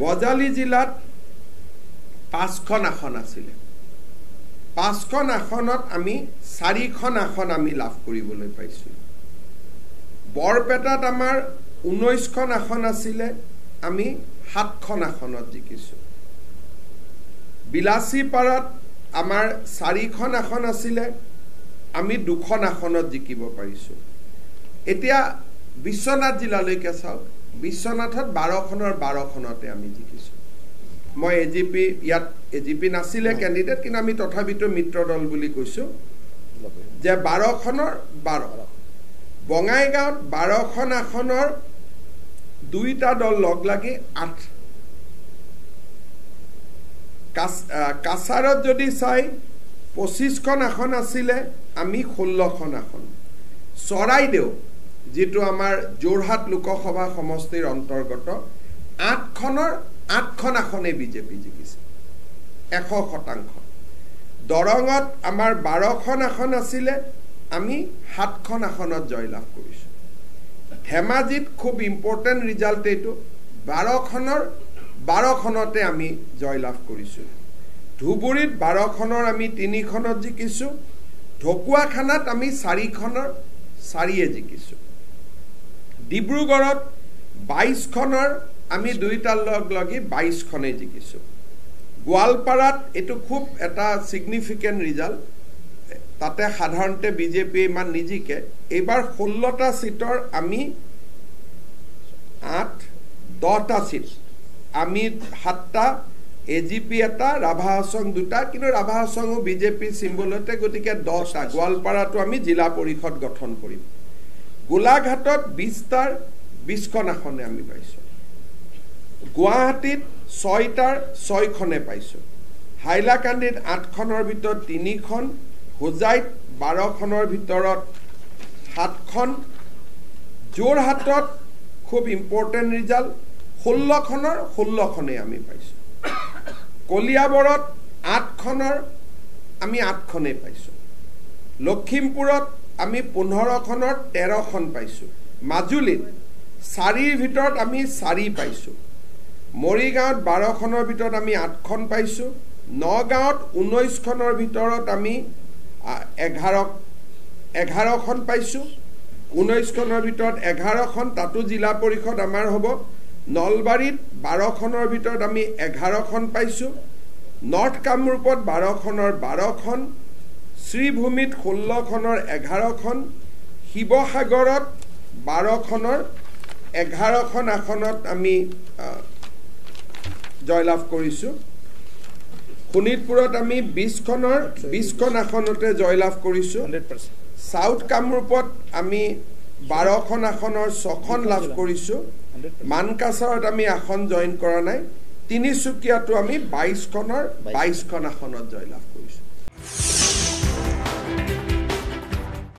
বজালি জিলাত 5খন আসন আছিলে 5খন আসনত আমি 4খন আসন আমি লাভ কৰিবলৈ পাইছোঁ বৰপেটাত আমাৰ 19খন আসন আছিলে আমি 7খন আসনত জিকিছোঁ বিলাসীপাৰাত আমাৰ 4খন আসন আছিলে আমি 2খন আসনত জিকিব পাৰিছোঁ এতিয়া বিশ্বনাথ জিলালৈকে চাওক বিশ্বনাথত 12খনৰ 12খনতে আমি জিকিছোঁ মই এজিপি ইয়াত এজিপি নাছিলে ক্যান্ডিডেট কিন্তু আমি তথাপিতো মিত্ৰ দল বুলি কৈছোঁ যে 12খনৰ 12 বঙাইগাঁৱত 12খন আসনৰ দুইটা দল লগ লাগি 8 কাছাৰত যদি চাই 25খন আসন আছিলে আমি 16খন আসন চৰাইদেউ যেটো আমাৰ জোৰহাট লোকসভা সমষ্টিৰ অন্তৰ্গত 8খন আসনে বিজেপি জিকিছে 100% দৰঙত আমাৰ 12খন আসন আছিলে আমি 7খন আসনত জয়লাভ কৰিছো ধেমাজিত খুব ইম্পৰ্টেন্ট ৰিজাল্ট এটো 12খনৰ 12খনতে আমি জয়লাভ কৰিছো ধুবুৰীত 12খনৰ আমি 3খনত জিকিছো ঢকুৱাখানাত আমি 4খনৰ 4এ জিকিছো ডিব্ৰুগড়ত 22খনৰ আমি দুইটা লগ লাগি 22খনে জিকিছো গোৱালপাৰাত এটো খুব এটা সিগনিফিকেন্ট ৰিজাল্ট তাতে সাধাৰণতে বিজেপি মান নিজিকে এবাৰ 16টা সিটৰ আমি 10টা সিট আমি 7টা এজিপি এটা ৰাভা হাছং দুটা কিন্তু ৰাভা হাছংও বিজেপি সিম্বলতে গতিকে 10টা গোৱালপাৰাটো আমি জিলা পৰিষদ গঠন কৰিম গোলাঘাটত 20টাৰ 20খন আসনে আমি পাইছো গুৱাহাটীত 6টাৰ 6খনে পাইছো হাইলাকান্দিত 8খনৰ ভিতৰত 3খন হোজাইত 12খনৰ ভিতৰত 7খন জোৰহাটত খুব ইম্পৰ্টেন্ট ৰিজাল্ট 16খনৰ 16খনে আমি পাইছো কলিয়াবৰত 8খনৰ আমি 8খনে পাইছো লখিমপুৰত আমি 15খনৰ 13খন পাইছো মাজুলীত 4ৰ ভিতৰত আমি 4 পাইছো মৰিগাঁৱত 12খনৰ ভিতৰত আমি 8খন পাইছো নগাঁৱত 19খনৰ ভিতৰত আমি 11খন পাইছো 19খনৰ ভিতৰত 11খন তাতো জিলা পৰিষদ আমাৰ হ'ব নলবাৰীত 12খনৰ ভিতৰত আমি 11খন পাইছো নৰ্থ কামৰূপত 12খনৰ 12খন শ্ৰীভূমিত 16খনৰ 11খন শিৱসাগৰত 12খনৰ 11খন আসনত আমি জয়লাভ কৰিছো শোণিতপুৰত আমি 20খন আসনতে জয়লাভ কৰিছো 100% সাউথ কামৰূপত আমি 12খন আসনৰ 6খন লাভ কৰিছো মানকাছাৰত আমি আসন জয়েন কৰা নাই তিনিচুকীয়াটো আমি 22খন আসনত জয়লাভ কৰিছো